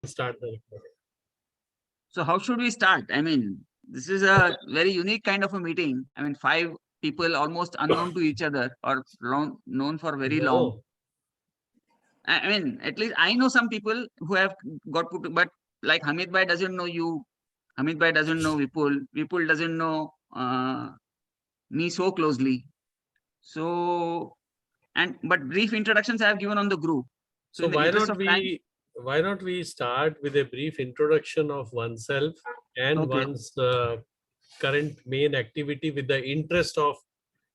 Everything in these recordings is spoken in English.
Start the recording. So how should we start? I mean, this is a very unique kind of a meeting. I mean, five people almost unknown to each other or known for very long. No, I mean, at least I know some people who have got put, but like Hamid Bhai doesn't know you. Hamid Bhai doesn't know Vipul. Vipul doesn't know me so closely. So, but brief introductions I have given on the group. So so in the interest of time, why not we start with a brief introduction of oneself and okay, one's current main activity with the interest of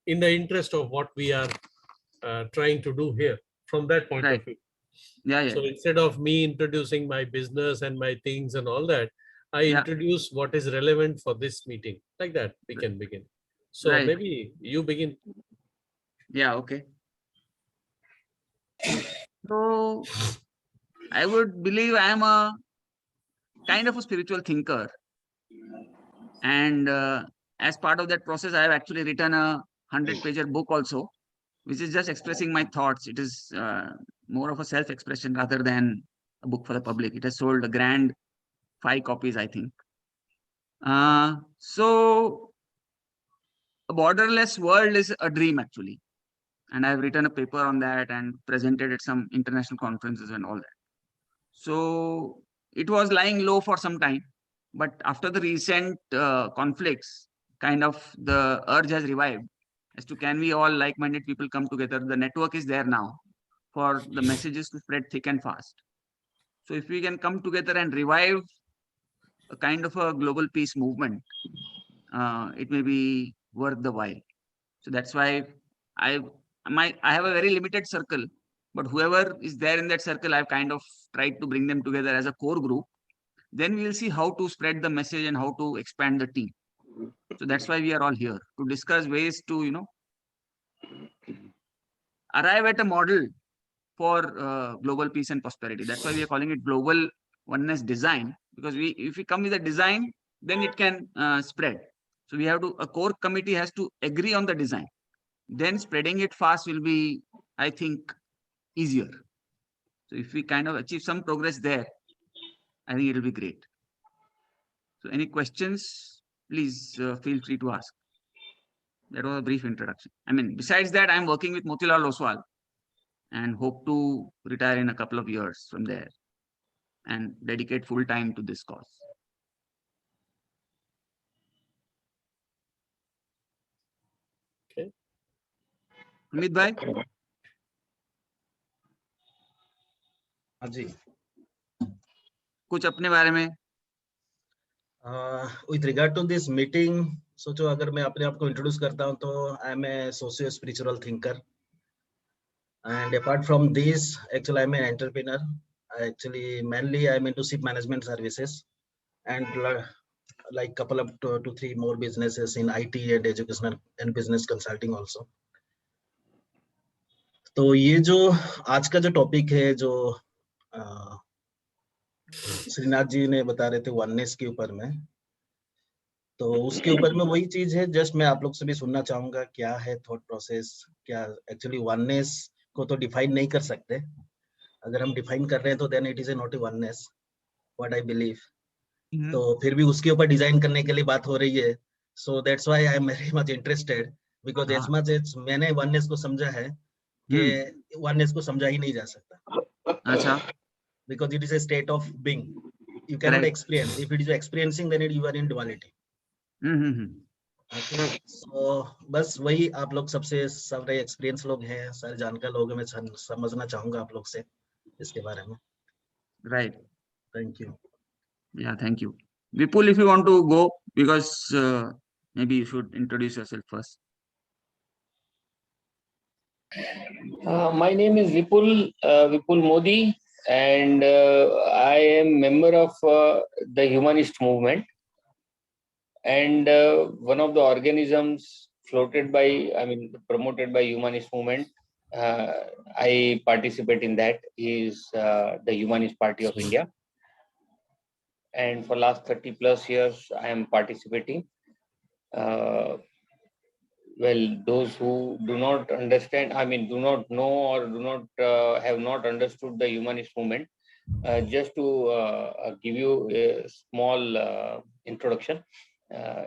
in the interest of what we are trying to do here from that point right. of view. Yeah, yeah, So instead of me introducing my business and my things and all that, I yeah, introduce what is relevant for this meeting. Like that, we can begin. So right. maybe you begin. Yeah, okay. So I would believe I am a kind of a spiritual thinker, and as part of that process, I have actually written a 100-pager book also, which is just expressing my thoughts. It is more of a self-expression rather than a book for the public. It has sold a grand 5 copies, I think. So a borderless world is a dream actually, and I've written a paper on that and presented at some international conferences and all that. So it was lying low for some time, but after the recent conflicts, kind of the urge has revived as to can we all like-minded people come together. The network is there now for the messages to spread thick and fast. So if we can come together and revive a kind of a global peace movement, it may be worth the while. So that's why I I have a very limited circle, but whoever is there in that circle, I've kind of tried to bring them together as a core group. Then we'll see how to spread the message and how to expand the team. So that's why we are all here to discuss ways to arrive at a model for global peace and prosperity. That's why we are calling it global oneness design, because we if we come with a design, then it can spread. So we have to a core committee has to agree on the design. Then spreading it fast will be, I think, easier. So if we kind of achieve some progress there, I think it will be great. So any questions, please feel free to ask. That was a brief introduction. I mean, besides that, I'm working with Motilal Oswal and hope to retire in a couple of years from there and dedicate full time to this cause. Okay. Amit bhai, हाँ जी कुछ अपने बारे में. with regard to this meeting सोचो अगर मैं अपने आप को इंट्रोड्यूस करता हूं तो I am a socio spiritual thinker and apart from this actually I'm an entrepreneur. Actually mainly I'm into ship management services and like couple of two to three more businesses in IT and educational and business consulting also. तो ये जो आज का जो topic है जो श्रीनाथ जी ने बता रहे थे वननेस के ऊपर में, तो उसके ऊपर में वही चीज है. जस्ट मैं आप लोग से भी सुनना चाहूंगा क्या है थॉट प्रोसेस, क्या एक्चुअली वननेस को तो डिफाइन नहीं कर सकते. अगर हम डिफाइन कर रहे हैं तो then it is a not a oneness what I believe. तो फिर भी उसके ऊपर डिजाइन करने के लिए बात हो रही है. So that's why I am very much interested because as much as मैंने वननेस को समझा है कि वननेस को समझा ही नहीं जा सकता. अच्छा. Because it is A state of being. You cannot experience. If it is experiencing, then you are in duality. Okay. So बस वही आप लोग सबसे सारे एक्सपीरियंस लोग हैं, सारे जानकार लोग हैं, मैं समझना चाहूंगा आप लोग से इसके बारे में. Right. Thank you. Yeah, thank you. Vipul, if you want to go, because maybe you should introduce yourself first. My name is Vipul Modi, and I am member of the Humanist movement, and one of the organisms promoted by Humanist movement. I participate in that is the Humanist Party of India, and for last 30 plus years I am participating. Well, those who do not understand, do not know or do not have not understood the humanist movement, Just to give you a small introduction,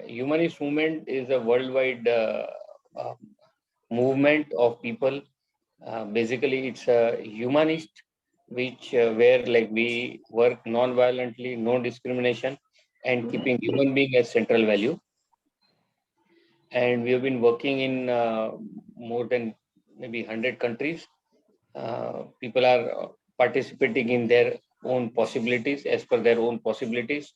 Humanist movement is a worldwide uh, movement of people. Basically, it's a humanist, which where like we work non-violently, no discrimination, and keeping human being as central value. And we have been working in more than maybe 100 countries. People are participating in their own possibilities, as per their own possibilities.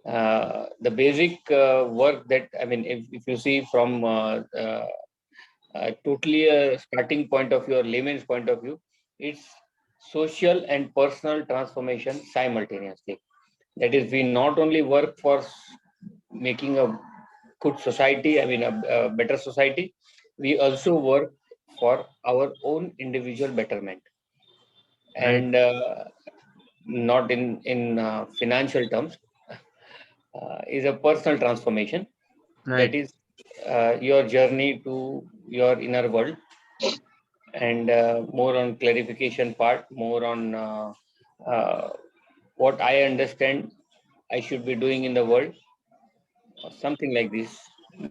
The basic work that, I mean, if you see from totally a starting point of view or layman's point of view, it's social and personal transformation simultaneously. That is, we not only work for making a good society, I mean, a better society, we also work for our own individual betterment. Right. And not in financial terms, is a personal transformation. Right. That is your journey to your inner world, and more on clarification part, more on uh, what I understand I should be doing in the world, or something like this,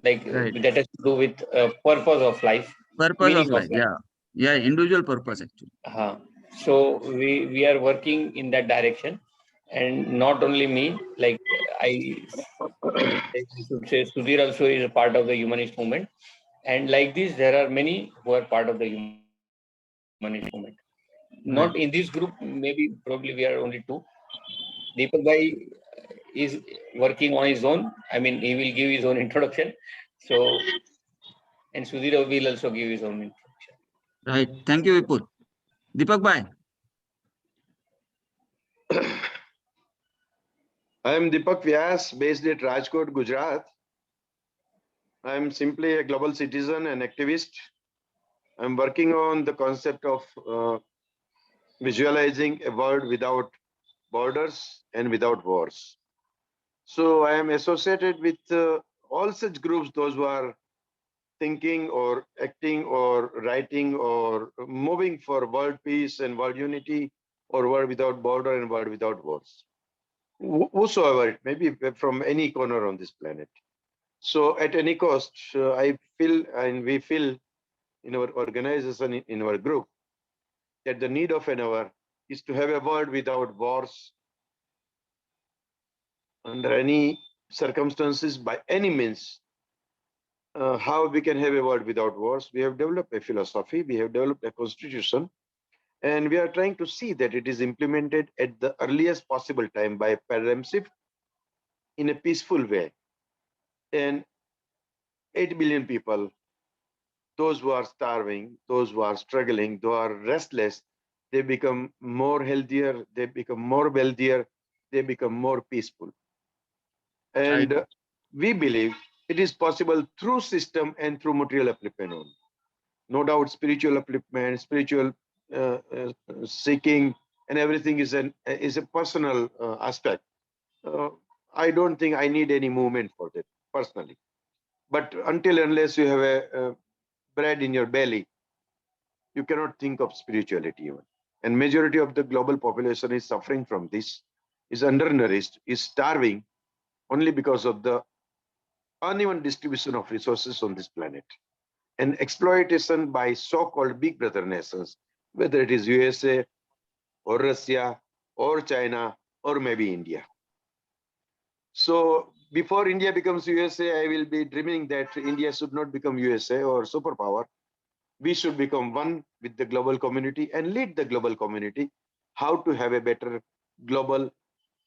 like Right. that has to do with purpose of life, Purpose of meaning of life. life. Yeah. Yeah. Individual purpose actually. So we are working in that direction, and not only me, like I should say Sudhir also is a part of the humanist movement, and like this there are many who are part of the humanist movement. Not in this group, maybe probably we are only two. Deepak Bhai is working on his own. I mean, he will give his own introduction. So, and Sudhir will also give his own introduction. Right. Thank you, Vipul. Deepak Bhai. I am Deepak Vyas, based at Rajkot, Gujarat. I am simply a global citizen and activist. I am working on the concept of visualizing a world without borders and without wars. So I am associated with all such groups, those who are thinking or acting or writing or moving for world peace and world unity, or world without border and world without wars. Whosoever it may be, from any corner on this planet. So at any cost, I feel and we feel in our organization, in our group, that the need of an hour is to have a world without wars under any circumstances, by any means. How we can have a world without wars? We have developed a philosophy, we have developed a constitution, and we are trying to see that it is implemented at the earliest possible time by a paradigm shift in a peaceful way. And 8 billion people, those who are starving, those who are struggling, those who are restless, they become more healthier, they become more wealthier, they become more peaceful. And Right. we believe it is possible through system and through material upliftment only. No doubt spiritual upliftment, spiritual seeking, and everything is a personal aspect. Uh, I don't think I need any movement for that personally. But until unless you have a bread in your belly, you cannot think of spirituality even. And majority of the global population is suffering from this, is undernourished, is starving only because of the uneven distribution of resources on this planet and exploitation by so-called big brother nations, whether it is USA or Russia or China or maybe India. So before India becomes USA, I will be dreaming that India should not become USA or superpower. We should become one with the global community and lead the global community how to have a better global,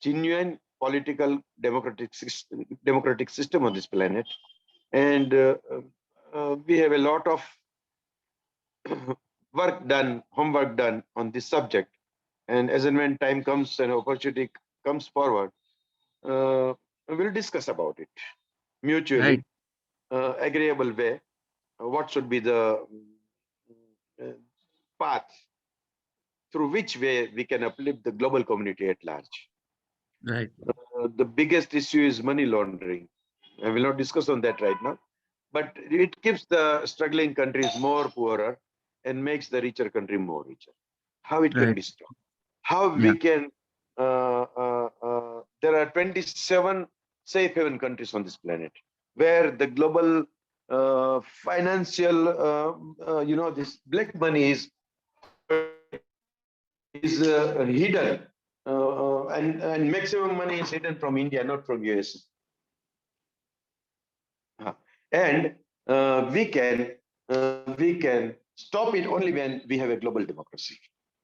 genuine political democratic system on this planet. And we have a lot of work done, homework done on this subject. And as and when time comes and opportunity comes forward, we'll discuss about it mutually, Right. agreeable way. What should be the uh, path through which way we can uplift the global community at large. Right. The biggest issue is money laundering. I will not discuss on that right now, but it keeps the struggling countries more poorer and makes the richer country more richer. How it can Right. be stopped? How Yeah. we can there are 27 safe haven countries on this planet where the global financial, this black money is hidden, and maximum money is hidden from India, not from US. And we can stop it only when we have a global democracy.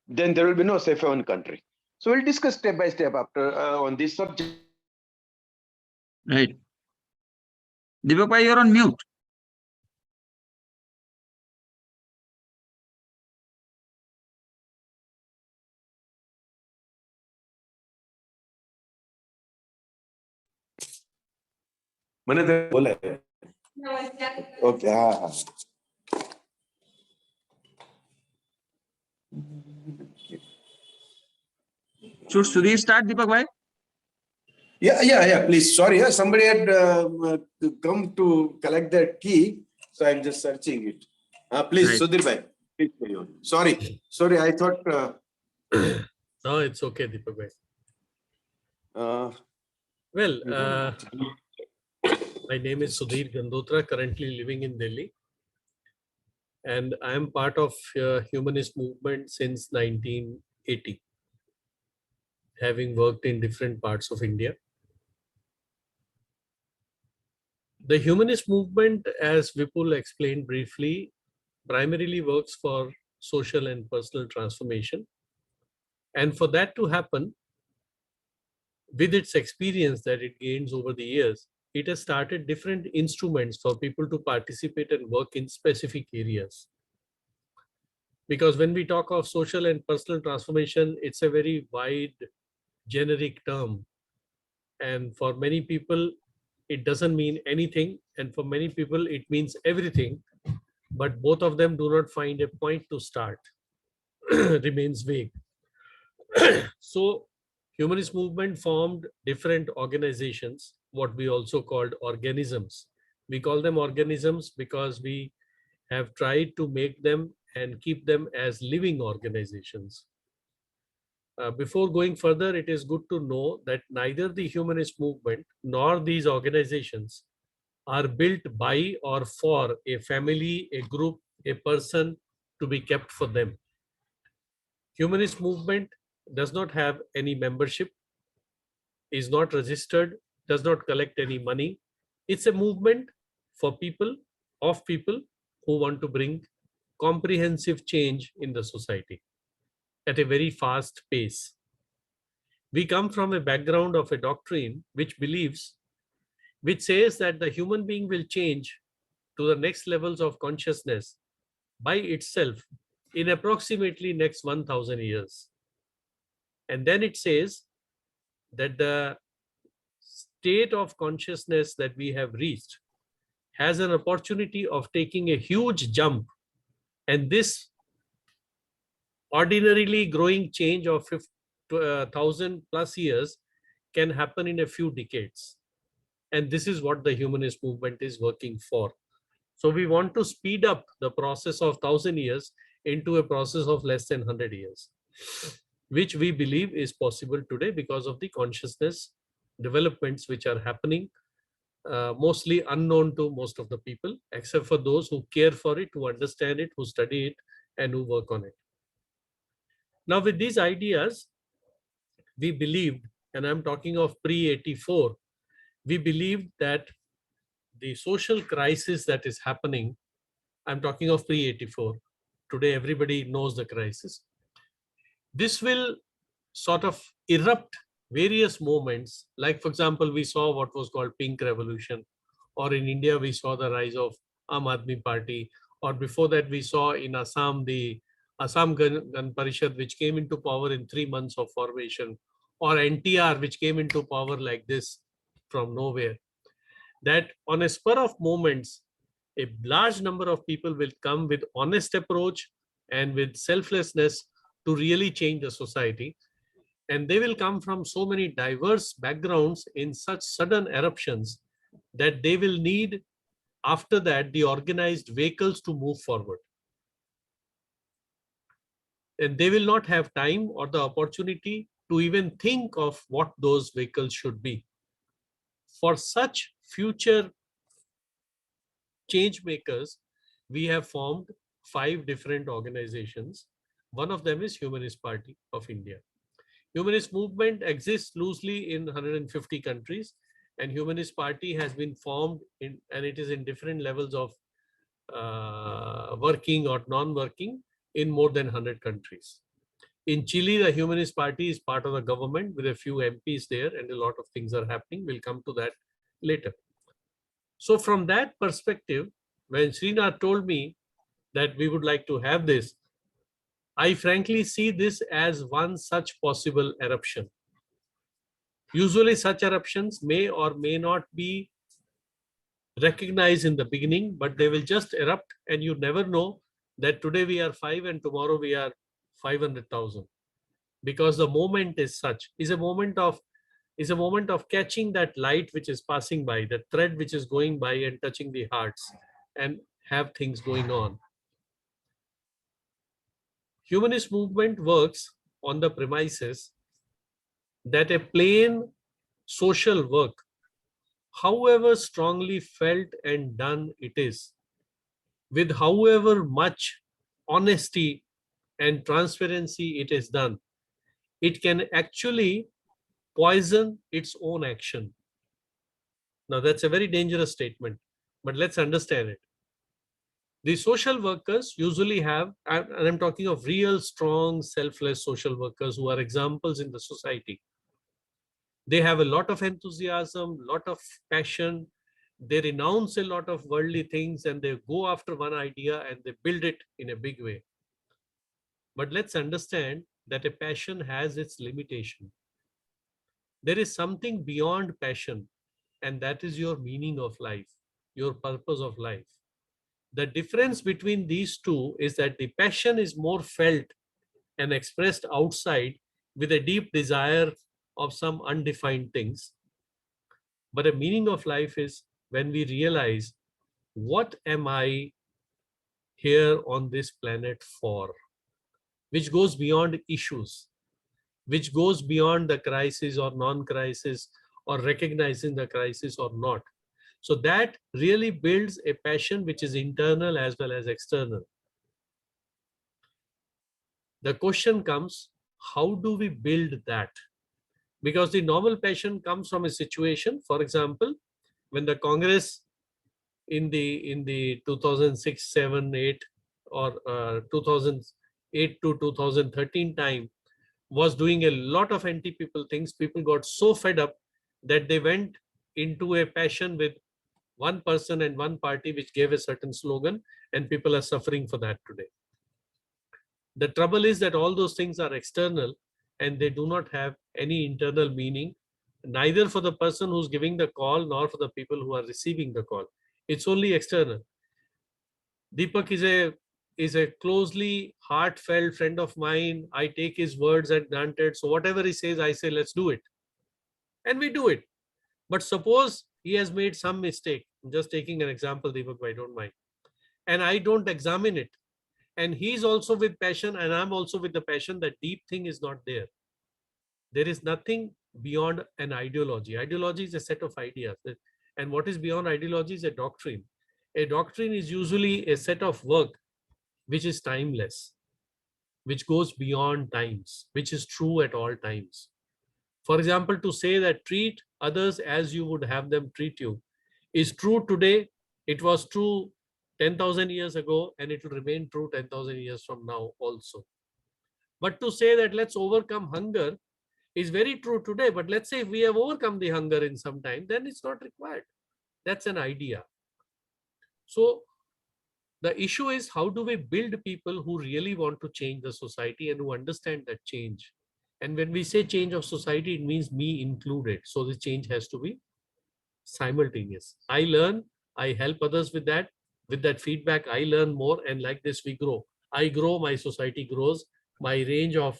Then there will be no safe haven country. So we'll discuss step by step after on this subject. Right. Deepak bhai, you're on mute. मैंने तो बोला है okay हाँ Should Sudhir start, Deepak bhai? Yeah. Please. Sorry, somebody had come to collect that key, so I'm just searching it. Please, Right. Sudhir bhai. Please carry on. Sorry. I thought. No, it's okay, Deepak bhai. Well, my name is Sudhir Gandotra, currently living in Delhi. And I am part of Humanist movement since 1980, having worked in different parts of India. The Humanist movement, as Vipul explained briefly, primarily works for social and personal transformation. And for that to happen, with its experience that it gains over the years, it has started different instruments for people to participate and work in specific areas. Because when we talk of social and personal transformation, it's a very wide, generic term. And for many people, it doesn't mean anything. And for many people, it means everything. But both of them do not find a point to start, remains vague. So Humanist movement formed different organizations, what we also called organisms. We call them organisms because we have tried to make them and keep them as living organizations. Before going further, it is good to know that neither the Humanist movement nor these organizations are built by or for a family, a group, a person to be kept for them. Humanist movement does not have any membership, is not registered, does not collect any money. It's a movement for people, of people who want to bring comprehensive change in the society at a very fast pace. We come from a background of a doctrine which says that the human being will change to the next levels of consciousness by itself in approximately next 1000 years. And then it says that the state of consciousness that we have reached has an opportunity of taking a huge jump. And this ordinarily growing change of 1,000 plus years can happen in a few decades. And this is what the humanist movement is working for. So we want to speed up the process of 1,000 years into a process of less than 100 years, which we believe is possible today because of the consciousness developments which are happening, mostly unknown to most of the people, except for those who care for it, who understand it, who study it, and who work on it. Now, with these ideas, we believed, and I'm talking of pre-84, we believed that the social crisis that is happening, I'm talking of pre-84, today everybody knows the crisis. This will sort of erupt various moments, like for example, we saw what was called Pink Revolution, or in India, we saw the rise of Aam Aadmi Party, or before that we saw in Assam, the Assam Gan Parishad, which came into power in 3 months of formation, or NTR, which came into power like this from nowhere. That on a spur of moments, a large number of people will come with honest approach and with selflessness to really change the society. And they will come from so many diverse backgrounds in such sudden eruptions that they will need, after that, the organized vehicles to move forward. And they will not have time or the opportunity to even think of what those vehicles should be. For such future change makers, we have formed 5 different organizations. One of them is Humanist Party of India. Humanist movement exists loosely in 150 countries, and Humanist Party has been formed in, and it is in different levels of working or non-working in more than 100 countries. In Chile, the Humanist Party is part of the government with a few MPs there, and a lot of things are happening. We'll come to that later. So from that perspective, when Shrinath told me that we would like to have this, I frankly see this as one such possible eruption. Usually such eruptions may or may not be recognized in the beginning, but they will just erupt, and you never know that today we are 5 and tomorrow we are 500,000, because the moment is such, is a moment of catching that light which is passing by, the thread which is going by and touching the hearts, and have things going on. Humanist movement works on the premises that a plain social work, however strongly felt and done it is, with however much honesty and transparency it is done, it can actually poison its own action. Now, that's a very dangerous statement, but let's understand it. The social workers usually have, and I'm talking of real, strong, selfless social workers who are examples in the society. They have a lot of enthusiasm, lot of passion. They renounce a lot of worldly things and they go after one idea and they build it in a big way. But let's understand that a passion has its limitation. There is something beyond passion, and that is your meaning of life, your purpose of life. The difference between these two is that the passion is more felt and expressed outside with a deep desire of some undefined things. But a meaning of life is when we realize, what am I here on this planet for? Which goes beyond issues, which goes beyond the crisis or non-crisis, or recognizing the crisis or not. So that really builds a passion which is internal as well as external. The question comes, how do we build that? Because the normal passion comes from a situation, for example, when the Congress in the 2006, 7, 8 or 2008 to 2013 time was doing a lot of anti-people things, people got so fed up that they went into a passion with one person and one party which gave a certain slogan, and people are suffering for that today. The trouble is that all those things are external and they do not have any internal meaning, neither for the person who's giving the call nor for the people who are receiving the call. It's only external. Deepak is a closely heartfelt friend of mine. I take his words at granted. So whatever he says, I say, let's do it. And we do it. But suppose he has made some mistake. I'm just taking an example, Deepak, I don't mind. And I don't examine it. And he's also with passion and I'm also with the passion. That deep thing is not there. There is nothing beyond an ideology. Ideology is a set of ideas. And what is beyond ideology is a doctrine. A doctrine is usually a set of work which is timeless, which goes beyond times, which is true at all times. For example, to say that treat others as you would have them treat you is true today. It was true 10,000 years ago, and it will remain true 10,000 years from now also. But to say that let's overcome hunger is very true today. But let's say if we have overcome the hunger in some time, then it's not required. That's an idea. So the issue is, how do we build people who really want to change the society and who understand that change? And when we say change of society, it means me included. So the change has to be simultaneous. I learn, I help others with that. With that feedback, I learn more, and like this we grow. I grow, my society grows, my range of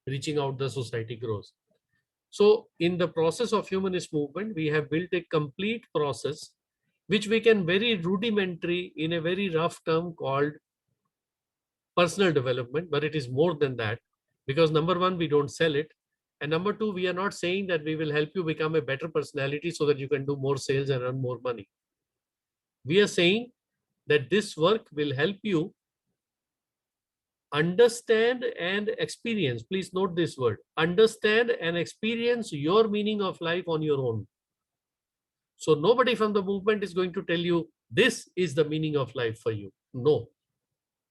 reaching out the society grows. So in the process of humanist movement, we have built a complete process which we can very rudimentary in a very rough term called personal development, but it is more than that, because number one, we don't sell it, And number two, we are not saying that we will help you become a better personality so that you can do more sales and earn more money. We are saying that this work will help you understand and experience. Please note this word, understand and experience your meaning of life on your own. So nobody from the movement is going to tell you this is the meaning of life for you. No,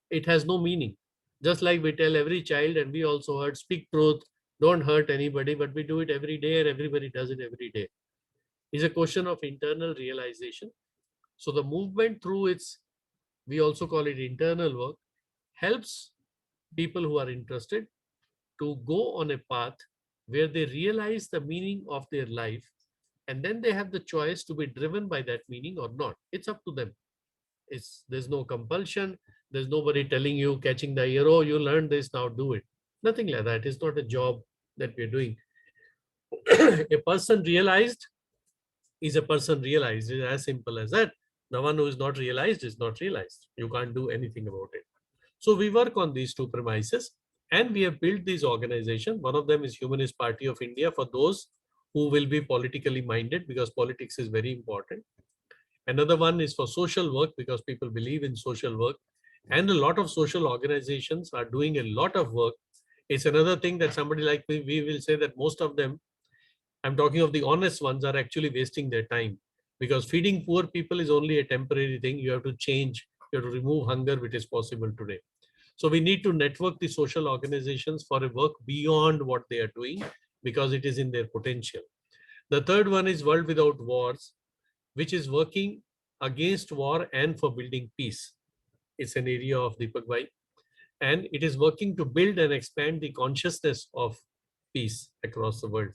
it has no meaning. Just like we tell every child, and we also heard, speak truth, don't hurt anybody, but we do it every day and everybody does it every day. It's a question of internal realization. So the movement through its, we also call it internal work, helps people who are interested to go on a path where they realize the meaning of their life, and then they have the choice to be driven by that meaning or not. It's up to them. There's no compulsion. There's nobody telling you, catching the ear, oh, you learned this, now do it. Nothing like that. It's not a job that we're doing. A person realized is a person realized. It's as simple as that. The one who is not realized is not realized. You can't do anything about it. So we work on these two premises, and we have built these organizations. One of them is Humanist Party of India for those who will be politically minded, because politics is very important. Another one is for social work, because people believe in social work. And a lot of social organizations are doing a lot of work. It's another thing that somebody like me, we will say that most of them, I'm talking of the honest ones, are actually wasting their time, because feeding poor people is only a temporary thing. You have to change, you have to remove hunger, which is possible today. So we need to network the social organizations for a work beyond what they are doing, because it is in their potential. The third one is World Without Wars, which is working against war and for building peace. It's an area of Deepak Bhai, and it is working to build and expand the consciousness of peace across the world.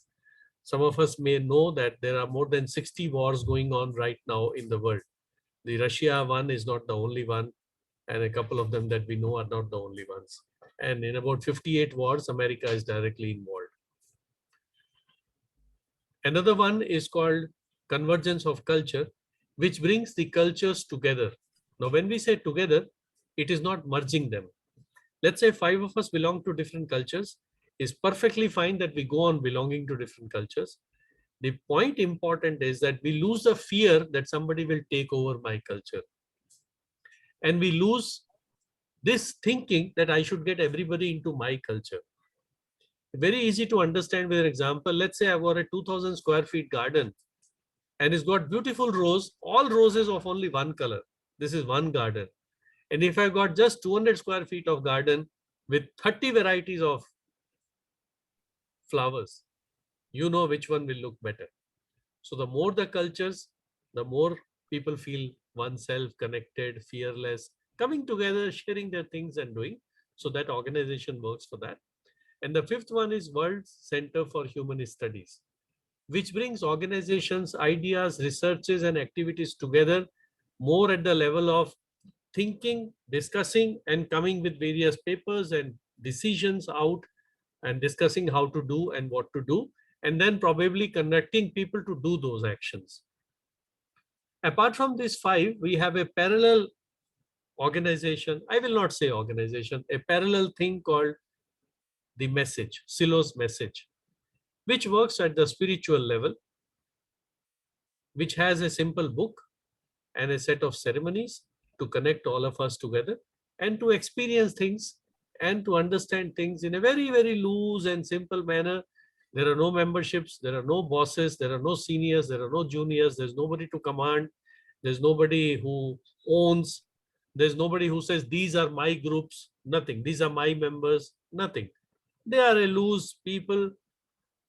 Some of us may know that there are more than 60 wars going on right now in the world. The Russia one is not the only one, and a couple of them that we know are not the only ones. And in about 58 wars, America is directly involved. Another one is called Convergence of Culture, which brings the cultures together. Now, when we say together, it is not merging them. Let's say 5 of us belong to different cultures. It's perfectly fine that we go on belonging to different cultures. The point important is that we lose the fear that somebody will take over my culture. And we lose this thinking that I should get everybody into my culture. Very easy to understand with an example. Let's say I've got a 2000 square feet garden, and it's got beautiful rose, all roses of only one color. This is one garden. And if I've got just 200 square feet of garden with 30 varieties of flowers, you know which one will look better. So the more the cultures, the more people feel oneself connected, fearless, coming together, sharing their things and doing. So that organization works for that. And the fifth one is World Center for Humanist Studies, which brings organizations, ideas, researches, and activities together more at the level of thinking, discussing, and coming with various papers and decisions out, and discussing how to do and what to do, and then probably conducting people to do those actions. Apart from these 5, we have a parallel organization. I will not say organization, a parallel thing called the message, Silo's message, which works at the spiritual level, which has a simple book and a set of ceremonies to connect all of us together and to experience things and to understand things in a very, very loose and simple manner. There are no memberships, there are no bosses, there are no seniors, there are no juniors, there's nobody to command, there's nobody who owns, there's nobody who says, these are my groups, nothing, these are my members, nothing. They are a loose people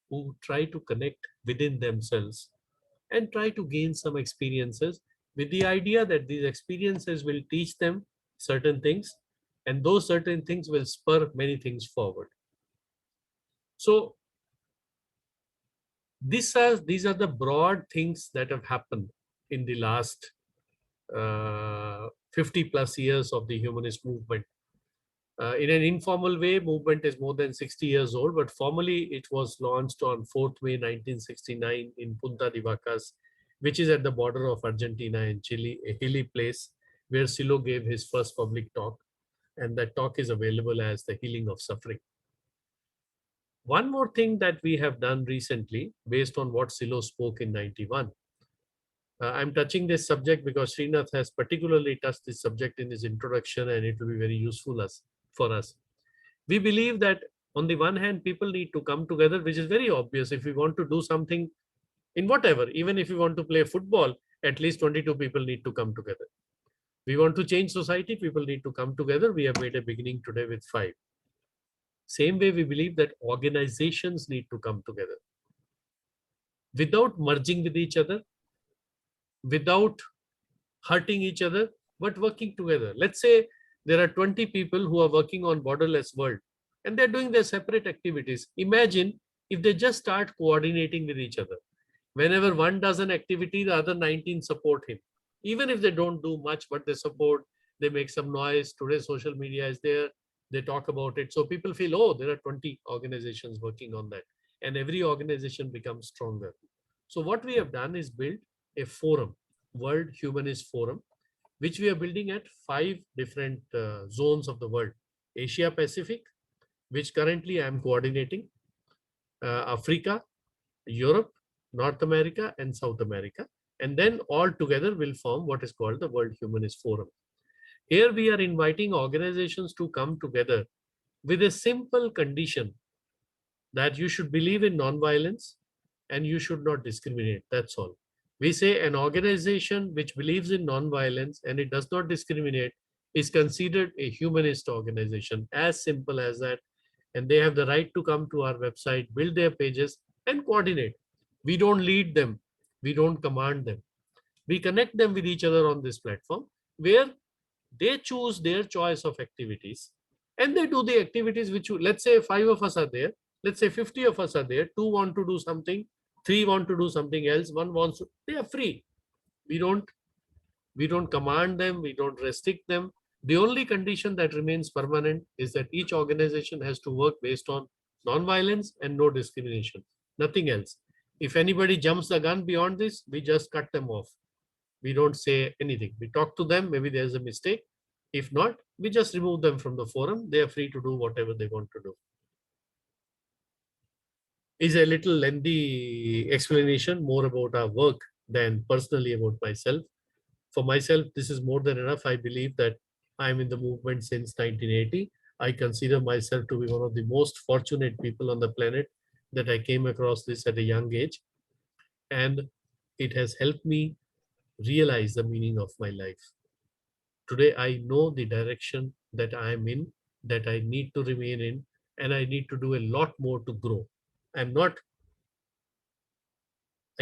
who try to connect within themselves and try to gain some experiences with the idea that these experiences will teach them certain things, and those certain things will spur many things forward. So these are the broad things that have happened in the last 50 plus years of the humanist movement. In an informal way, movement is more than 60 years old, but formally it was launched on 4th May 1969 in Punta de Vacas, which is at the border of Argentina and Chile, a hilly place where Silo gave his first public talk. And that talk is available as The Healing of Suffering. One more thing that we have done recently, based on what Silo spoke in 91. I'm touching this subject because Shrinath has particularly touched this subject in his introduction, and it will be very useful for us. We believe that on the one hand, people need to come together, which is very obvious. If we want to do something in whatever, even if we want to play football, at least 22 people need to come together. We want to change society, people need to come together. We have made a beginning today with 5. Same way, we believe that organizations need to come together without merging with each other, without hurting each other, but working together. Let's say there are 20 people who are working on borderless world and they're doing their separate activities. Imagine if they just start coordinating with each other. Whenever one does an activity, the other 19 support him. Even if they don't do much, but they support, they make some noise. Today, social media is there. They talk about it. So people feel, oh, there are 20 organizations working on that. And every organization becomes stronger. So what we have done is build a forum, World Humanist Forum, which we are building at 5 different zones of the world. Asia Pacific, which currently I am coordinating, Africa, Europe, North America, and South America. And then all together will form what is called the World Humanist Forum. Here we are inviting organizations to come together with a simple condition that you should believe in nonviolence and you should not discriminate. That's all. We say an organization which believes in nonviolence and it does not discriminate is considered a humanist organization. As simple as that. And they have the right to come to our website, build their pages, and coordinate. We don't lead them. We don't command them. We connect them with each other on this platform where they choose their choice of activities and they do the activities which you, let's say 5 of us are there. Let's say 50 of us are there. 2 want to do something. 3 want to do something else. 1 wants to, they are free. We don't command them. We don't restrict them. The only condition that remains permanent is that each organization has to work based on non-violence and no discrimination, nothing else. If anybody jumps the gun beyond this, we just cut them off. We don't say anything. We talk to them, maybe there's a mistake. If not, we just remove them from the forum. They are free to do whatever they want to do. Is a little lengthy explanation more about our work than personally about myself. For myself, this is more than enough. I believe that I'm in the movement since 1980. I consider myself to be one of the most fortunate people on the planet that I came across this at a young age. And it has helped me realize the meaning of my life. Today, I know the direction that I am in, that I need to remain in, and I need to do a lot more to grow. I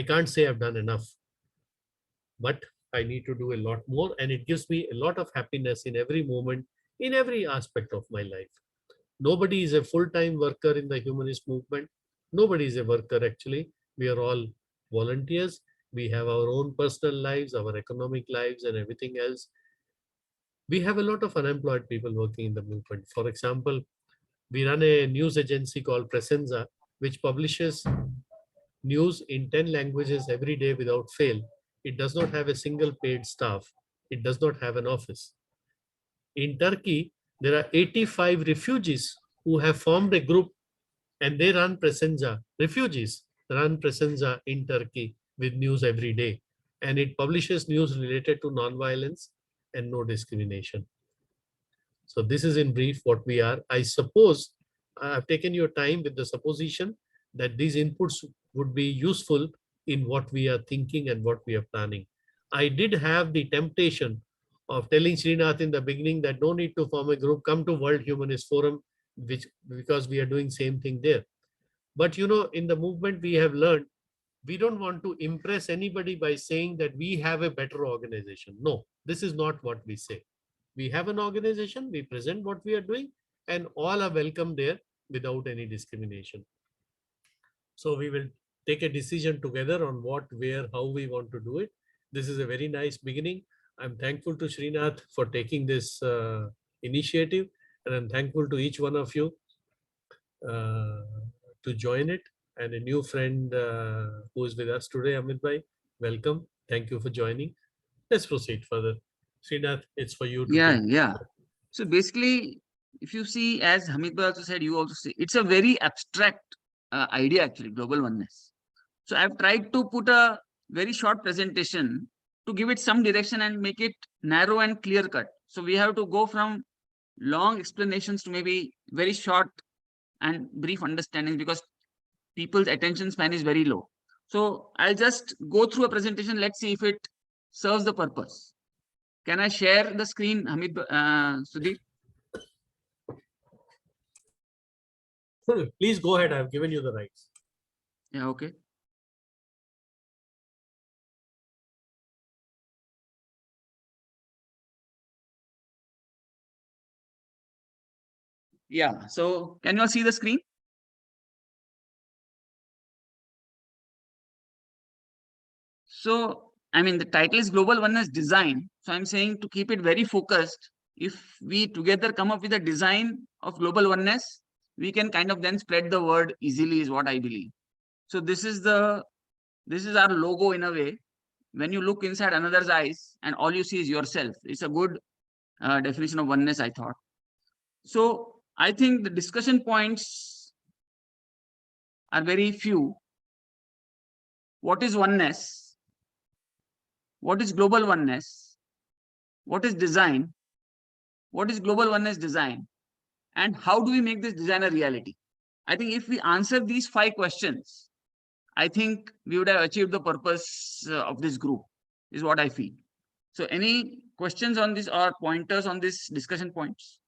can't say I've done enough, but I need to do a lot more, and it gives me a lot of happiness in every moment, in every aspect of my life. Nobody is a full-time worker in the humanist movement. Nobody is a worker, actually. We are all volunteers. We have our own personal lives, our economic lives, and everything else. We have a lot of unemployed people working in the movement. For example, we run a news agency called Presenza, which publishes news in 10 languages every day without fail. It does not have a single paid staff. It does not have an office. In Turkey, there are 85 refugees who have formed a group and they run Presenza. Refugees run Presenza in Turkey with news every day. And it publishes news related to nonviolence and no discrimination. So this is in brief what we are. I suppose I've taken your time with the supposition that these inputs would be useful in what we are thinking and what we are planning. I did have the temptation of telling Shrinath in the beginning that no need to form a group, come to World Humanist Forum, because we are doing same thing there. But you know, in the movement we have learned, we don't want to impress anybody by saying that we have a better organization. No, this is not what we say. We have an organization, we present what we are doing, and all are welcome there without any discrimination. So we will take a decision together on what, where, how we want to do it. This is a very nice beginning. I'm thankful to Shrinath for taking this initiative, and I'm thankful to each one of you to join it. And a new friend who is with us today, Amit Bhai, welcome. Thank you for joining. Let's proceed further. Shrinath, it's for you to Yeah, take. yeah. So basically, if you see, as Hamid also said, you also say, it's a very abstract idea actually, global oneness. So I've tried to put a very short presentation to give it some direction and make it narrow and clear cut. So we have to go from long explanations to maybe very short and brief understanding, because people's attention span is very low. So I'll just go through a presentation. Let's see if it serves the purpose. Can I share the screen, Hamid, Sudhir? Please go ahead. I've given you the rights. Yeah, okay. Yeah, so can you all see the screen? So, I mean, the title is Global Oneness Design. So I'm saying to keep it very focused, if we together come up with a design of global oneness, we can kind of then spread the word easily, is what I believe. So this is our logo in a way. When you look inside another's eyes and all you see is yourself, it's a good definition of oneness, I thought. So I think the discussion points are very few. What is oneness? What is global oneness? What is design? What is global oneness design? And how do we make this design a reality? I think if we answer these 5 questions, I think we would have achieved the purpose of this group, is what I feel. So any questions on this or pointers on this discussion points?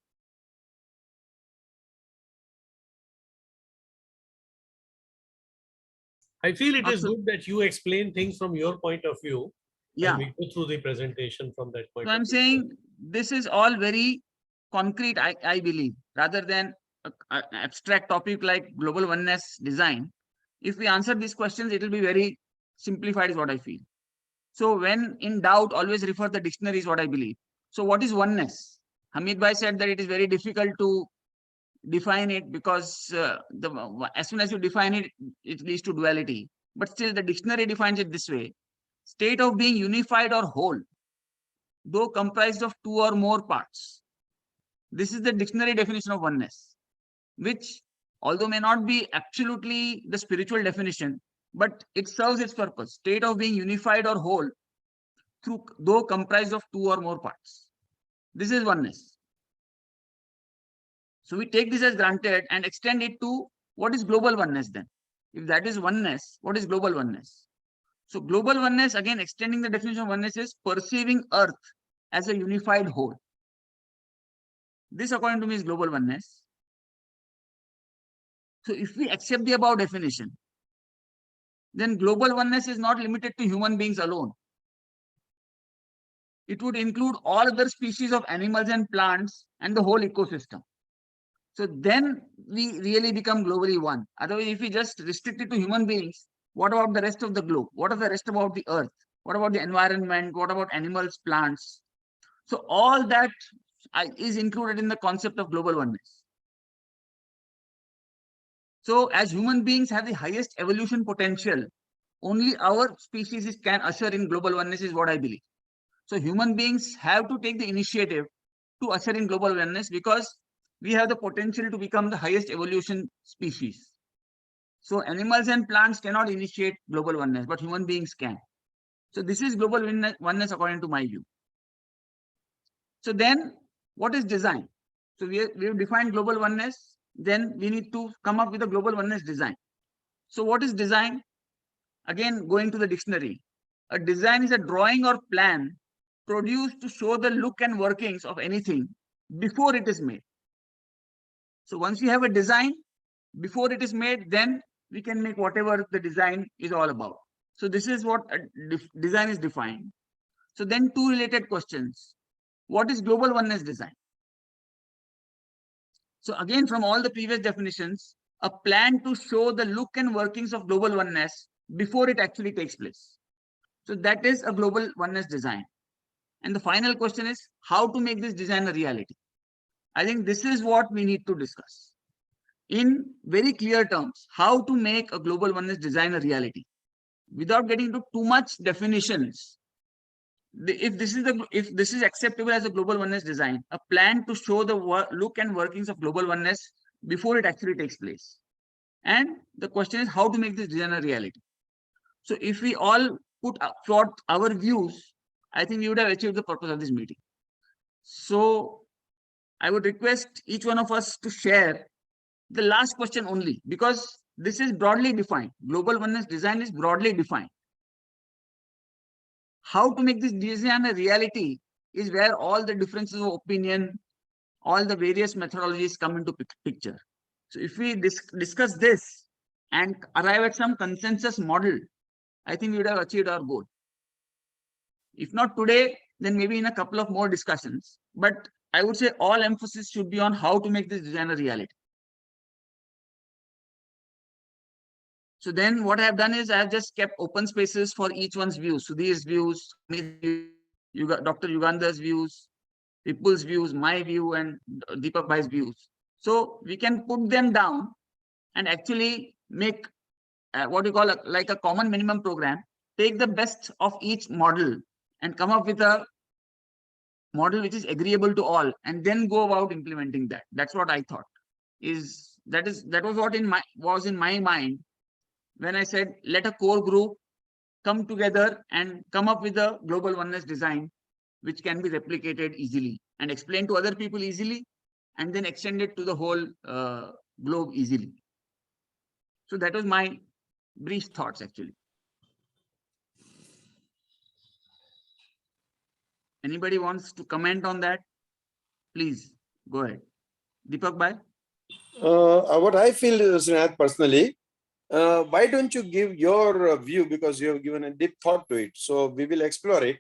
I feel it is Absolutely. good that you explain things from your point of view, Yeah. and we go through the presentation from that point So of I'm view. saying this is all very concrete, I believe, rather than an abstract topic like global oneness design. If we answer these questions, it will be very simplified, is what I feel. So when in doubt, always refer the dictionary, is what I believe. So what is oneness? Hamid Bhai said that it is very difficult to define it, because as soon as you define it, it leads to duality. But still, the dictionary defines it this way: state of being unified or whole, though comprised of 2 or more parts. This is the dictionary definition of oneness, which, although may not be absolutely the spiritual definition, but it serves its purpose. State of being unified or whole, though comprised of 2 or more parts. This is oneness. So we take this as granted and extend it to what is global oneness then. If that is oneness, what is global oneness? So global oneness, again, extending the definition of oneness, is perceiving Earth as a unified whole. This, according to me, is global oneness. So if we accept the above definition, then global oneness is not limited to human beings alone. It would include all other species of animals and plants and the whole ecosystem. So then we really become globally one. Otherwise, if we just restrict it to human beings, what about the rest of the globe? What are the rest about the earth? What about the environment? What about animals, plants? So all that is included in the concept of global oneness. So as human beings have the highest evolution potential, only our species can usher in global oneness, is what I believe. So human beings have to take the initiative to usher in global oneness, because we have the potential to become the highest evolution species. So animals and plants cannot initiate global oneness, but human beings can. So this is global oneness according to my view. So then what is design? So we have defined global oneness. Then we need to come up with a global oneness design. So what is design? Again, going to the dictionary. A design is a drawing or plan produced to show the look and workings of anything before it is made. So once we have a design, before it is made, then we can make whatever the design is all about. So this is what design is defined. So then 2 related questions. What is global oneness design? So again, from all the previous definitions, a plan to show the look and workings of global oneness before it actually takes place. So that is a global oneness design. And the final question is how to make this design a reality. I think this is what we need to discuss in very clear terms, how to make a global oneness design a reality without getting into too much definitions. if this is acceptable as a global oneness design, a plan to show the look and workings of global oneness before it actually takes place. And the question is how to make this design a reality. So if we all put forth our views, I think we would have achieved the purpose of this meeting. So I would request each one of us to share the last question only, because this is broadly defined. Global oneness design is broadly defined. How to make this design a reality is where all the differences of opinion, all the various methodologies come into picture. So if we discuss this and arrive at some consensus model, I think we would have achieved our goal. If not today, then maybe in a couple of more discussions. But I would say all emphasis should be on how to make this design a reality. So then what I have done is I have just kept open spaces for each one's views. Sudhir's views, Dr. Yuganda's views, Vipul's views, my view, and Deepak Bhai's views. So we can put them down and actually make what you call like a common minimum program, take the best of each model and come up with a model which is agreeable to all, and then go about implementing that. That's what I thought. That was what was in my mind when I said let a core group come together and come up with a global oneness design which can be replicated easily and explained to other people easily, and then extend it to the whole globe easily. So that was my brief thoughts actually. Anybody wants to comment on that? Please go ahead. Deepak Bhai? What I feel, Srinath, personally, why don't you give your view, because you have given a deep thought to it. So we will explore it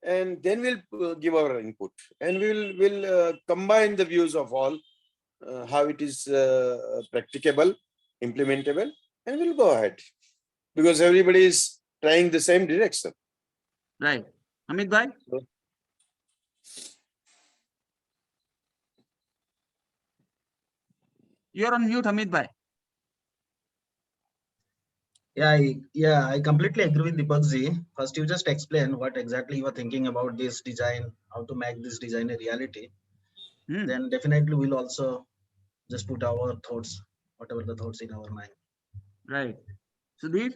and then we'll give our input, and we'll combine the views of all, how it is practicable, implementable, and we'll go ahead, because everybody is trying the same direction. Right. Amit Bhai? You're on mute, Amit Bhai. Yeah, I completely agree with Deepak ji. First, you just explain what exactly you are thinking about this design, how to make this design a reality. Then definitely we'll also just put our thoughts, whatever the thoughts in our mind. Right. Sudhir?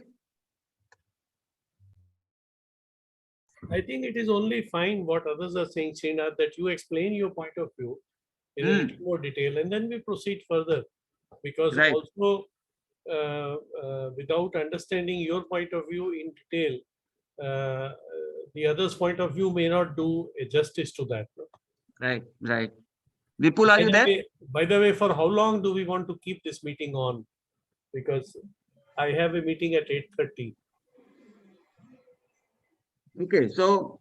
I think it is only fine what others are saying, Srinath, that you explain your point of view in a little more detail, and then we proceed further. Because also, without understanding your point of view in detail, the other's point of view may not do a justice to that. Right, right. Vipul, are you there? By the way, for how long do we want to keep this meeting on? Because I have a meeting at 8:30. Okay, so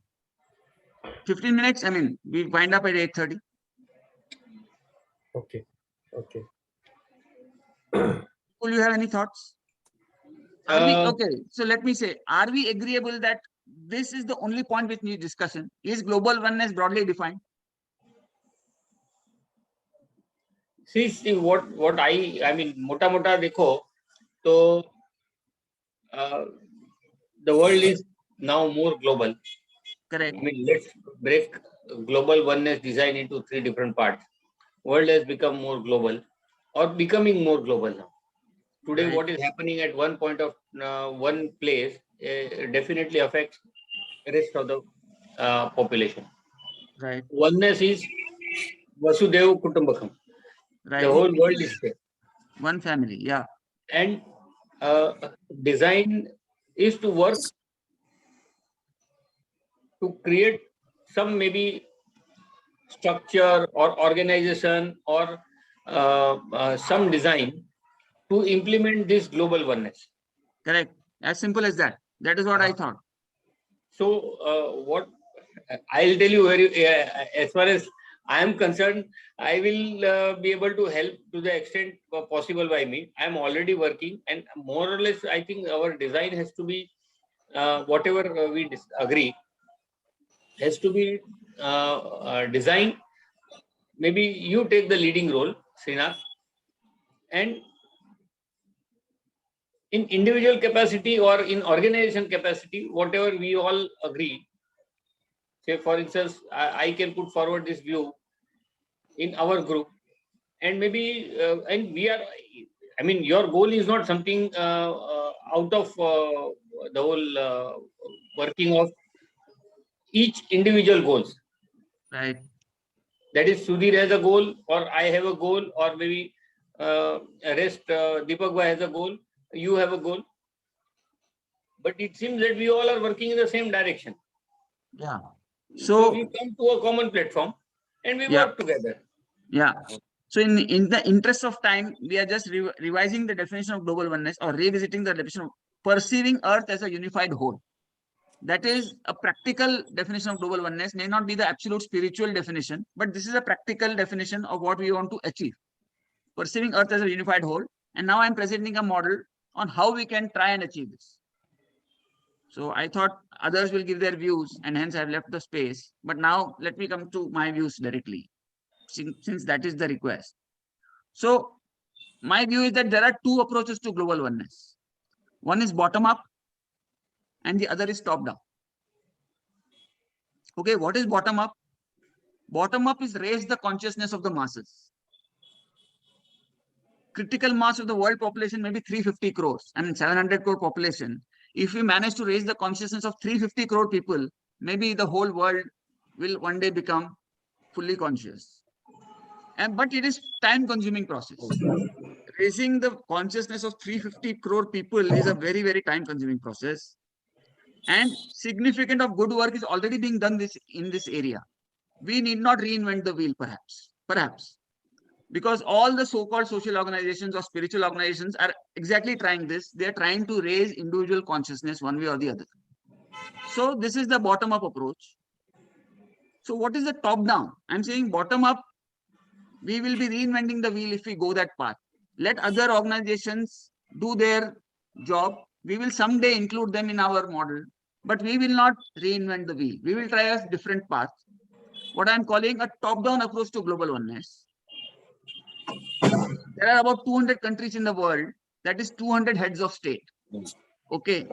15 minutes. I mean, we wind up at 8:30. Okay, okay. Will you have any thoughts? Okay, so let me say, are we agreeable that this is the only point which needs discussion? Is global oneness broadly defined? See what I mean, mota dekho, so the world is now more global. Correct. I mean, let's break global oneness design into 3 different parts. World has become more global, or becoming more global now. Today, Right. what is happening at one point of one place definitely affects the rest of the population. Right. Oneness is Vasudeva Kutumbakam. Right. The whole world is there. One family, yeah. And design is to work to create some maybe structure or organization or some design to implement this global oneness. Correct. As simple as that. That is what I thought. So what I'll tell you, as far as I am concerned, I will be able to help to the extent possible by me. I am already working, and more or less, I think our design has to be whatever we agree has to be designed. Maybe you take the leading role, Srinath, and in individual capacity or in organization capacity, whatever we all agree, say for instance, I can put forward this view in our group, and maybe and we are, I mean, your goal is not something out of the whole working of each individual goals. Right. That is, Sudhir has a goal, or I have a goal, or maybe rest Deepak Bhai has a goal, you have a goal. But it seems that we all are working in the same direction. Yeah. So So we come to a common platform and we yeah. work together. Yeah. So in the interest of time, we are just revising the definition of global oneness, or revisiting the definition of perceiving Earth as a unified whole. That is a practical definition of global oneness, may not be the absolute spiritual definition, but this is a practical definition of what we want to achieve. Perceiving Earth as a unified whole. And now I'm presenting a model on how we can try and achieve this. So I thought others will give their views, and hence I've left the space. But now let me come to my views directly, since that is the request. So my view is that there are two approaches to global oneness. One is bottom up and the other is top down. Okay, what is bottom up? Bottom up is raise the consciousness of the masses. Critical mass of the world population may be 350 crores. I mean, 700 crore population. If we manage to raise the consciousness of 350 crore people, maybe the whole world will one day become fully conscious. But it is time-consuming process. Raising the consciousness of 350 crore people is a very, very time-consuming process. And significant of good work is already being done in this area. We need not reinvent the wheel, perhaps. Because all the so-called social organizations or spiritual organizations are exactly trying this. They're trying to raise individual consciousness one way or the other. So this is the bottom-up approach. So what is the top-down? I'm saying bottom-up, we will be reinventing the wheel if we go that path. Let other organizations do their job. We will someday include them in our model, but we will not reinvent the wheel. We will try a different path. What I'm calling a top-down approach to global oneness. There are about 200 countries in the world. That is 200 heads of state. Okay.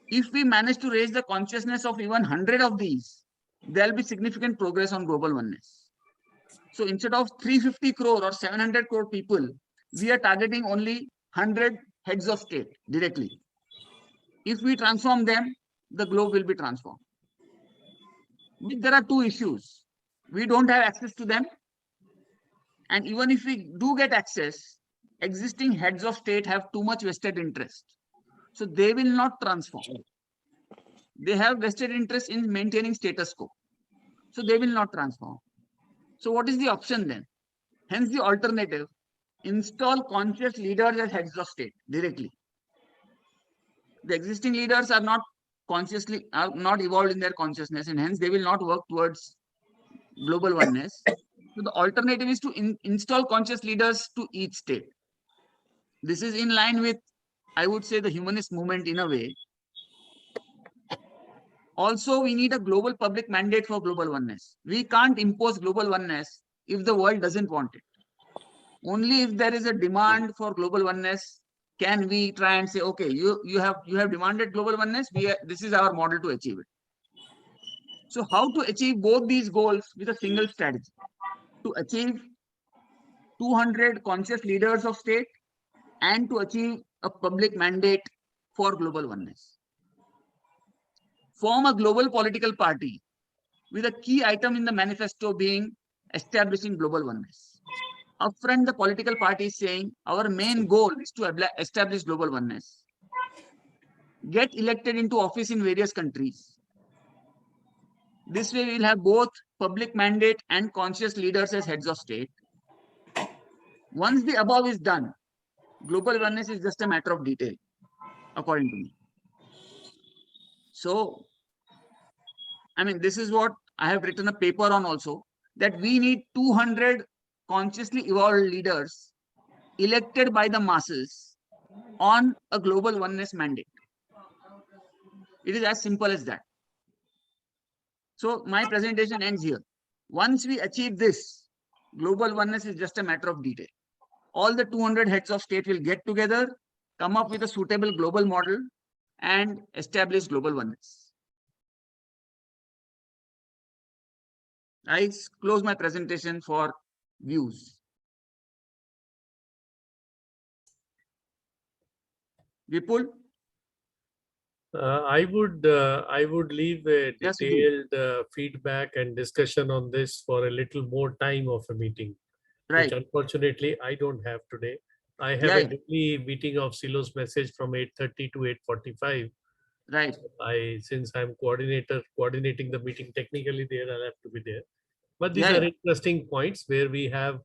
If we manage to raise the consciousness of even 100 of these, there will be significant progress on global oneness. So instead of 350 crore or 700 crore people, we are targeting only 100 heads of state directly. If we transform them, the globe will be transformed. But there are two issues. We don't have access to them. And even if we do get access, existing heads of state have too much vested interest. So they will not transform. They have vested interest in maintaining status quo. So they will not transform. So what is the option then? Hence the alternative, install conscious leaders as heads of state directly. The existing leaders are not evolved in their consciousness, and hence they will not work towards global oneness. So the alternative is to install conscious leaders to each state. This is in line with, I would say, the humanist movement in a way. Also, we need a global public mandate for global oneness. We can't impose global oneness if the world doesn't want it. Only if there is a demand for global oneness can we try and say, okay, you have demanded global oneness. This is our model to achieve it. So how to achieve both these goals with a single strategy? To achieve 200 conscious leaders of state and to achieve a public mandate for global oneness. Form a global political party with a key item in the manifesto being establishing global oneness. Upfront, the political party is saying our main goal is to establish global oneness. Get elected into office in various countries. This way we will have both public mandate and conscious leaders as heads of state. Once the above is done, global oneness is just a matter of detail, according to me. So, I mean, this is what I have written a paper on also, that we need 200 consciously evolved leaders elected by the masses on a global oneness mandate. It is as simple as that. So my presentation ends here. Once we achieve this, global oneness is just a matter of detail. All the 200 heads of state will get together, come up with a suitable global model, and establish global oneness. I close my presentation for views. Vipul? I would leave a Yes, Sudhir. detailed feedback and discussion on this for a little more time of a meeting, which Right. unfortunately I don't have today. I have Yeah, a daily meeting of Silo's message from 8:30 to 8:45. right. Since I'm coordinating the meeting technically there, I'll have to be there. But these Yeah, are yeah. interesting points where we have,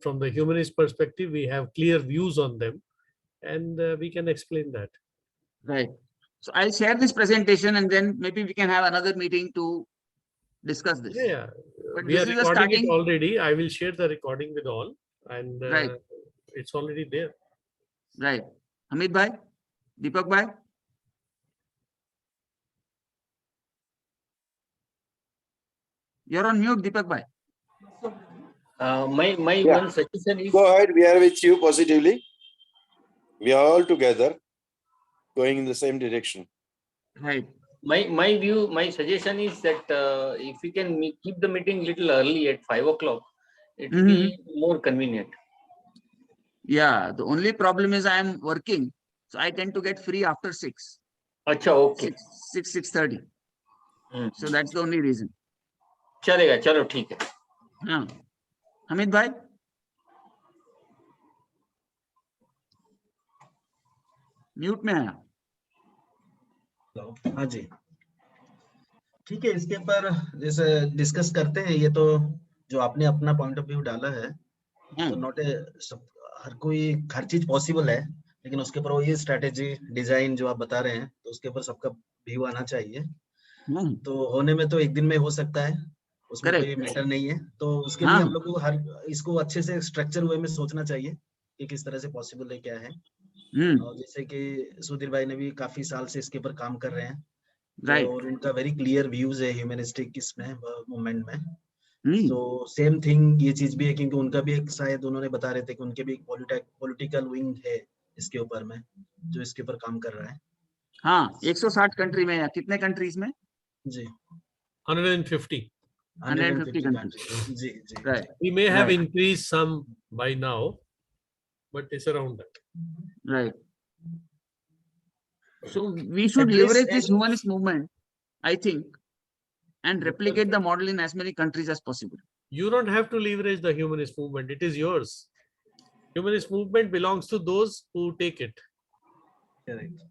from the humanist perspective, we have clear views on them, and we can explain that. Right. So I'll share this presentation and then maybe we can have another meeting to discuss this. Yeah, But we this are is a recording it starting. already. I will share the recording with all, and Right. it's already there. Right. Hamid bhai, Deepak bhai. You're on mute, Deepak bhai. My Yeah. one suggestion is, Go ahead. We are with you positively. We are all together going in the same direction. Right. my suggestion is that if we can keep the meeting little early at 5 o'clock, it will be more convenient. Yeah. The only problem is I am working. So I tend to get free after 6. अच्छा, okay. 6:30. So that's the only reason. चलेगा, चलो ठीक है. हाँ. Hamid bhai. Mute में है. हाँ जी, ठीक है। इसके ऊपर जैसे डिस्कस करते हैं, ये तो जो आपने अपना पॉइंट ऑफ व्यू डाला है, तो नॉट ए हर कोई हर चीज पॉसिबल है, लेकिन उसके ऊपर वो ये स्ट्रेटेजी डिजाइन जो आप बता रहे हैं, तो उसके ऊपर सबका व्यू आना चाहिए। तो होने में तो एक दिन में हो सकता है, उसमें कोई मैटर नहीं है। तो उसके लिए हम लोग को हर इसको अच्छे से स्ट्रक्चर वे में सोचना चाहिए कि किस तरह से पॉसिबल है, क्या है। और जैसे कि सुधीर भाई ने भी काफी साल से इसके ऊपर काम कर रहे हैं, Right. और उनका वेरी क्लियर व्यूज है ह्यूमनिस्टिक इसमें मूवमेंट में। तो सेम थिंग ये चीज भी है, क्योंकि उनका भी एक, शायद उन्होंने बता रहे थे कि उनके भी एक पॉलिटिकल विंग है इसके ऊपर में, जो इसके ऊपर काम कर रहा है। हाँ, 160 कंट्री में, या कितने कंट्रीज में? जी 150. 150 countries. Ji ji. Right. We may have Right. increased some by now, but it's around that. Right. So we should leverage this humanist movement, I think, and replicate the model in as many countries as possible. You don't have to leverage the humanist movement. It is yours. Humanist movement belongs to those who take it. Correct.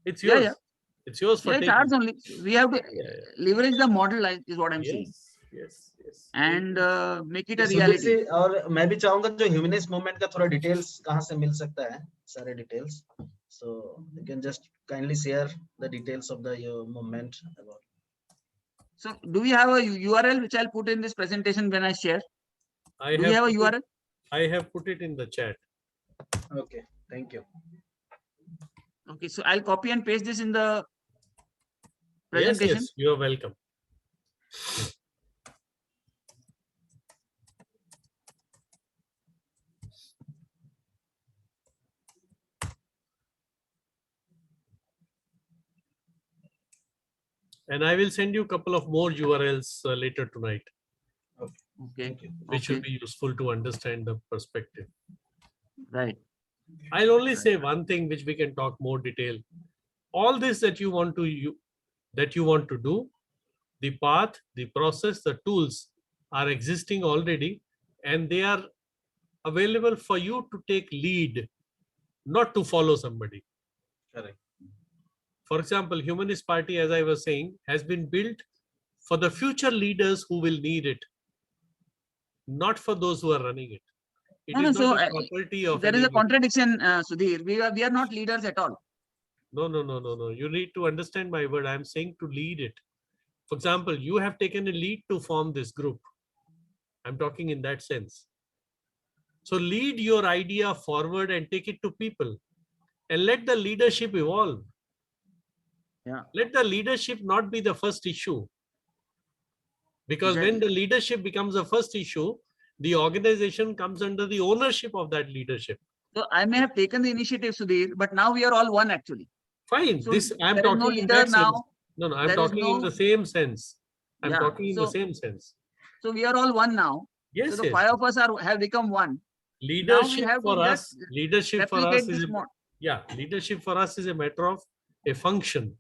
It's yours. Yeah. It's yours for Yeah, it's taking. ours only. We have to leverage the model, is what I'm saying, Yes. and make it a reality. और मैं भी चाहूंगा जो humanist movement का थोड़ा details कहाँ से मिल सकता है, सारे details. So you can just kindly share the details of the movement about. So do we have a URL which I'll put in this presentation when I share? Do we have a URL? I have put it in the chat. Okay, thank you. Okay, so I'll copy and paste this in the presentation. Yes, you're welcome. And I will send you a couple of more URLs later tonight. Okay. Which will be useful to understand the perspective. Right. I'll only say one thing which we can talk more detail. All this that you want to do, the path, the process, the tools are existing already, and they are available for you to take lead, not to follow somebody. Correct. For example, Humanist Party, as I was saying, has been built for the future leaders who will need it, not for those who are running it. It is not the property of there is a contradiction, Sudhir. We are not leaders at all. No. You need to understand my word. I'm saying to lead it. For example, you have taken a lead to form this group. I'm talking in that sense. So lead your idea forward and take it to people, and let the leadership evolve. Yeah. Let the leadership not be the first issue. Because when the leadership becomes the first issue, the organization comes under the ownership of that leadership. So I may have taken the initiative, Sudhir, but now we are all one actually. Fine. So this I'm there is talking no in leader that now. sense. No, I'm talking in the same sense. I'm talking in the same sense. So we are all one now. Yes, So the yes. five of us have become one. Leadership have to for just us, leadership for us replicate is this a, mod. yeah, leadership for us is a matter of a function.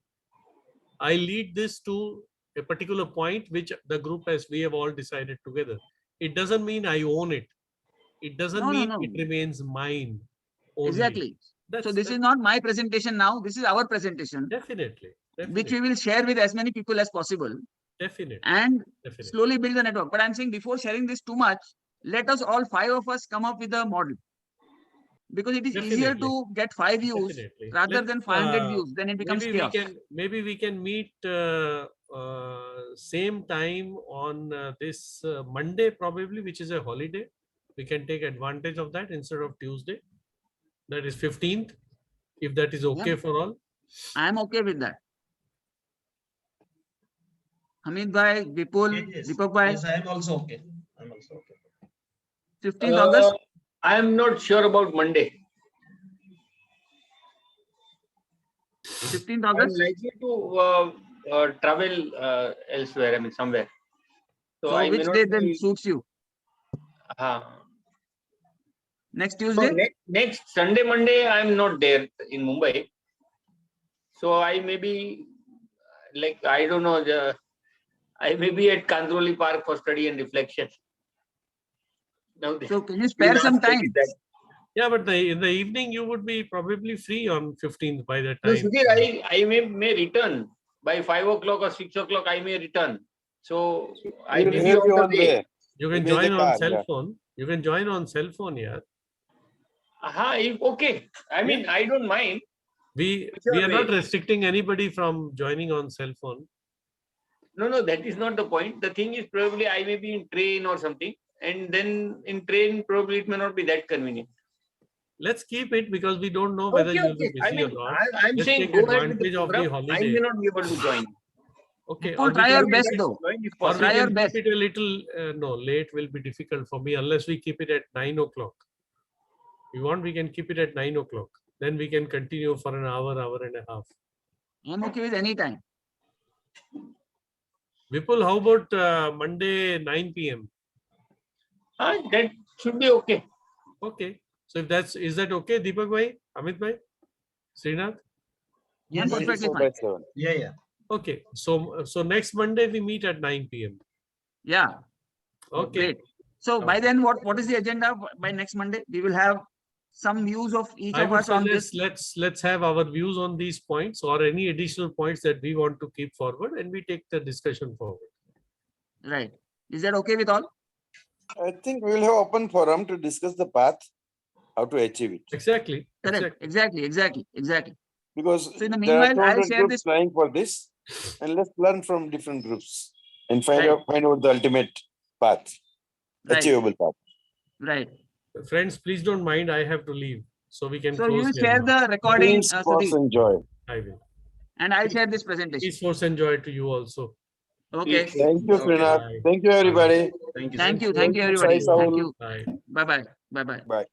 I lead this to a particular point which the group has, we have all decided together. It doesn't mean I own it. It doesn't No, no, mean no. it remains mine only. Exactly. So this is not my presentation now. This is our presentation, Definitely. which we will share with as many people as possible Definitely. and Definitely. slowly build the network. But I'm saying before sharing this too much, let us all five of us come up with a model. Because it is easier Definitely. to get 5 views Definitely. rather than 500 views. Then it becomes chaos. Maybe we can meet same time on this Monday probably, which is a holiday. We can take advantage of that instead of Tuesday. That is 15th, if that is okay for all. I am okay with that. Hamid bhai, Vipul, Yes, Deepak bhai. yes, I am also okay. I'm also okay. 15th August. I am not sure about Monday. 15th I'm August. likely to travel elsewhere. I mean, somewhere. So I may which not day then be. suits you? Next So Tuesday? next Sunday, Monday, I'm not there in Mumbai. So I may be like, I don't know, I may be at Kandroli Park for study and reflection. Now, So can you spare some time? Yeah, but in the evening you would be probably free on 15th by that No, time. Sudhir, I may return by 5 o'clock or 6 o'clock. I may return. So I may be on the way. You can join on cell phone. You can join on cell phone, yeah. Okay. I mean, I don't mind. We are not restricting anybody from joining on cell phone. No, that is not the point. The thing is probably I may be in train or something, and then in train probably it may not be that convenient. Let's keep it because we don't know whether you'll be busy I mean, or not. I'm Let's saying take go ahead with the advantage of the program. holiday. I may not be able to join. Okay. We'll try our best though. Or we Try our can best. keep it a little, no, late will be difficult for me unless we keep it at 9 o'clock. If you want, we can keep it at 9 o'clock. Then we can continue for an hour, hour and a half. I'm okay with any time. Vipul, how about Monday 9 p.m.? That should be okay. Okay. So if is that okay, Deepak bhai, Amit bhai, Srinath? I'm perfectly fine. Yeah. Okay. So next Monday we meet at 9 p.m. Yeah. Okay. Great. So by then, what is the agenda by next Monday? We will have some views of each I of would us on this. let's have our views on these points or any additional points that we want to keep forward, and we take the discussion forward. Right. Is that okay with all? I think we will have open forum to discuss the path, how to achieve it. Exactly. Correct. Exactly. Because So in the there are meanwhile, I'll 200 share groups this. trying for this, and let's learn from different groups and find Right. out the ultimate path, Right. achievable path. Right. Friends, please don't mind. I have to leave, so we can So close you will here share now. the recording, Peace, force, Sudhir, and joy. I will. and I'll share this presentation. Peace, force, and joy to you also. Okay. Thank you, Shrinath. Bye. Thank you, everybody. Thank you, Thank you, everybody. Sai Thank Saul. you. Bye. Bye. Bye.